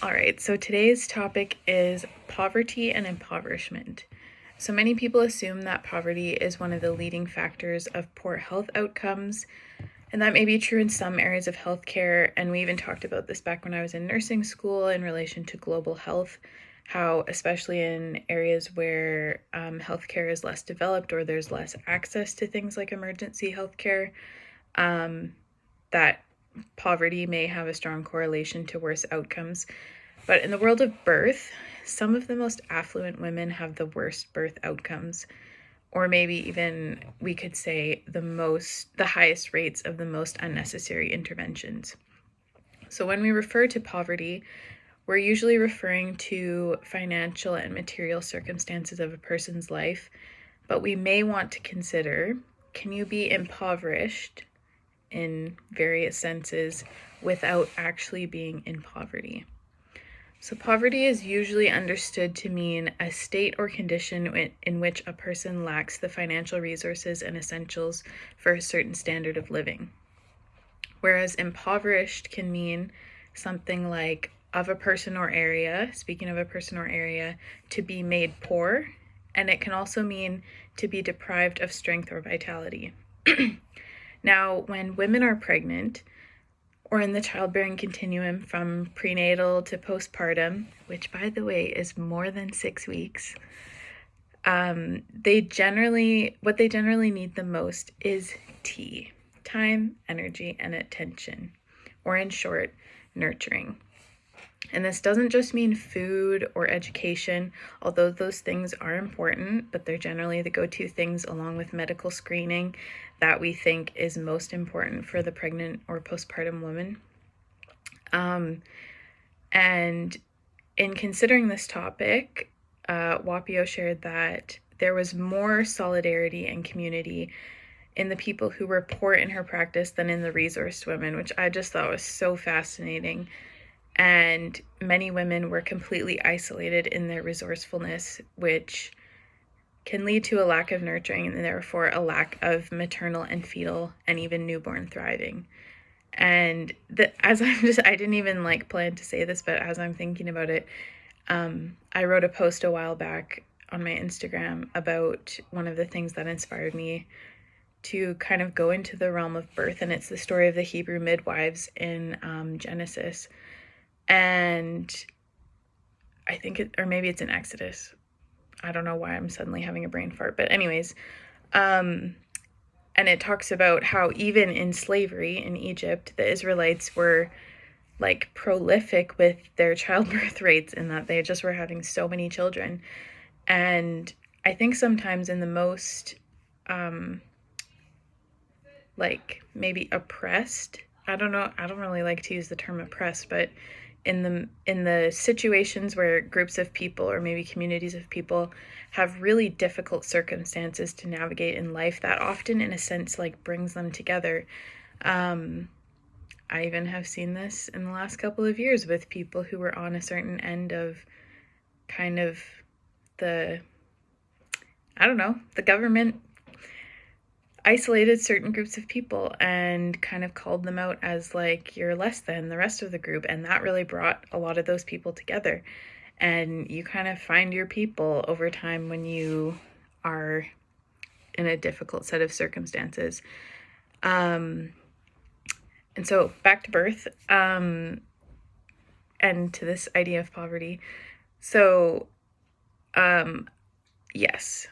All right, so today's topic is poverty and impoverishment. So many people assume that poverty is one of the leading factors of poor health outcomes, and that may be true in some areas of healthcare. And we even talked about this back when I was in nursing school in relation to global health, how especially in areas where healthcare is less developed or there's less access to things like emergency healthcare, that poverty may have a strong correlation to worse outcomes. But in the world of birth, some of the most affluent women have the worst birth outcomes, or maybe even we could say the highest rates of the most unnecessary interventions. So when we refer to poverty, we're usually referring to financial and material circumstances of a person's life, but we may want to consider, can you be impoverished in various senses without actually being in poverty? So poverty is usually understood to mean a state or condition in which a person lacks the financial resources and essentials for a certain standard of living. Whereas impoverished can mean something like of a person or area, speaking of a person or area, to be made poor, and it can also mean to be deprived of strength or vitality. Now, when women are pregnant, or in the childbearing continuum from prenatal to postpartum, which by the way is more than 6 weeks, what they generally need the most is time, energy, and attention, or in short, nurturing. And this doesn't just mean food or education, although those things are important, but they're generally the go-to things along with medical screening that we think is most important for the pregnant or postpartum woman. And in considering this topic, Wapio shared that there was more solidarity and community in the people who were poor in her practice than in the resourced women, which I just thought was so fascinating. And many women were completely isolated in their resourcefulness, which can lead to a lack of nurturing and therefore a lack of maternal and fetal and even newborn thriving. And I didn't even plan to say this, but as I'm thinking about it, I wrote a post a while back on my Instagram about one of the things that inspired me to kind of go into the realm of birth, and it's the story of the Hebrew midwives in Genesis. And I think or maybe it's in Exodus. I don't know why I'm suddenly having a brain fart, but anyways, and it talks about how even in slavery in Egypt, the Israelites were prolific with their childbirth rates in that they just were having so many children. And I think sometimes in the most maybe oppressed, I don't really like to use the term oppressed, but in the situations where groups of people or maybe communities of people have really difficult circumstances to navigate in life, that often in a sense brings them together. I even have seen this in the last couple of years with people who were on a certain end of kind of the government isolated certain groups of people and kind of called them out as you're less than the rest of the group, and that really brought a lot of those people together. And you kind of find your people over time when you are in a difficult set of circumstances. And so back to birth, and to this idea of poverty. So yes,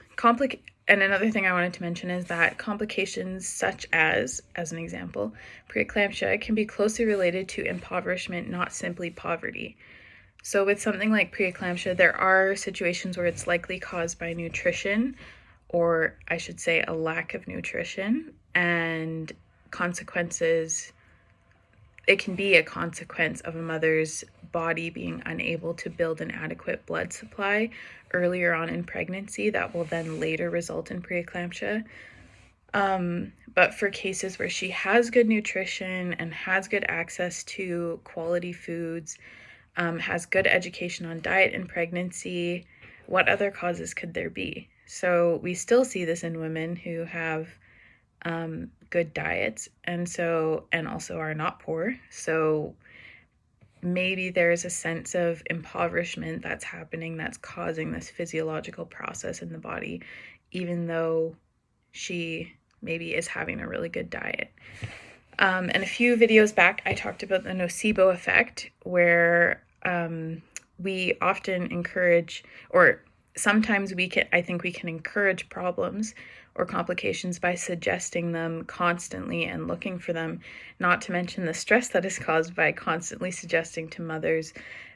and another thing I wanted to mention is that complications such as an example, preeclampsia can be closely related to impoverishment, not simply poverty. So with something like preeclampsia, there are situations where it's likely caused by nutrition, or I should say a lack of nutrition, and consequences. It can be a consequence of a mother's body being unable to build an adequate blood supply earlier on in pregnancy that will then later result in preeclampsia. But for cases where she has good nutrition and has good access to quality foods, has good education on diet and pregnancy, what other causes could there be? So we still see this in women who have good diets and also are not poor. So maybe there's a sense of impoverishment that's happening that's causing this physiological process in the body, even though she maybe is having a really good diet. And a few videos back, I talked about the nocebo effect, where we often encourage, or sometimes I think we can encourage problems or complications by suggesting them constantly and looking for them, not to mention the stress that is caused by constantly suggesting to mothers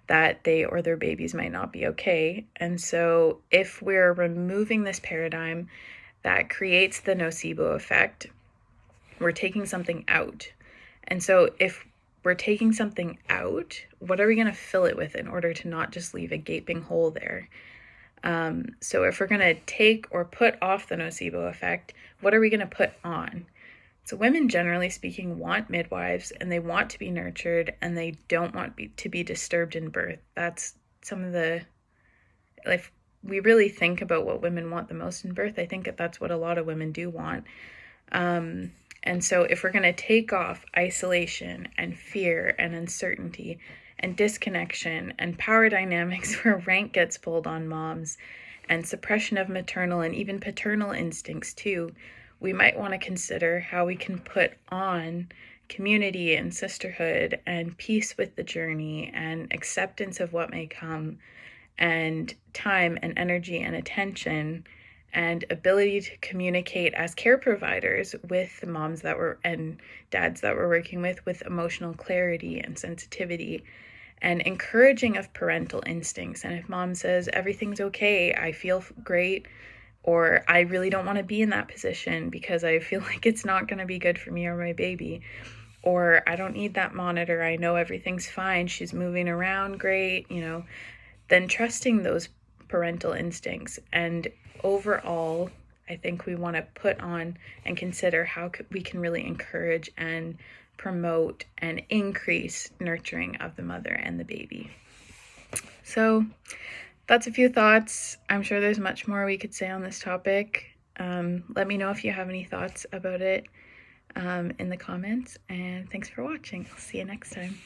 that they or their babies might not be okay. And so if we're removing this paradigm that creates the nocebo effect, we're taking something out. And so if we're taking something out, what are we going to fill it with in order to not just leave a gaping hole there? So if we're going to take or put off the nocebo effect, what are we going to put on? So women, generally speaking, want midwives, and they want to be nurtured, and they don't want to be disturbed in birth. That's some of the, if we really think about what women want the most in birth, I think that's what a lot of women do want. And so if we're going to take off isolation and fear and uncertainty and disconnection and power dynamics where rank gets pulled on moms and suppression of maternal and even paternal instincts too, we might want to consider how we can put on community and sisterhood and peace with the journey and acceptance of what may come and time and energy and attention and ability to communicate as care providers with the moms that were and dads that we're working with emotional clarity and sensitivity and encouraging of parental instincts. And if mom says everything's okay, I feel great, or I really don't want to be in that position because I feel like it's not going to be good for me or my baby, or I don't need that monitor, I know everything's fine, she's moving around great, then trusting those parental instincts. And overall, I think we want to put on and consider how we can really encourage and promote and increase nurturing of the mother and the baby. So that's a few thoughts. I'm sure there's much more we could say on this topic. Let me know if you have any thoughts about it in the comments, and thanks for watching. I'll see you next time.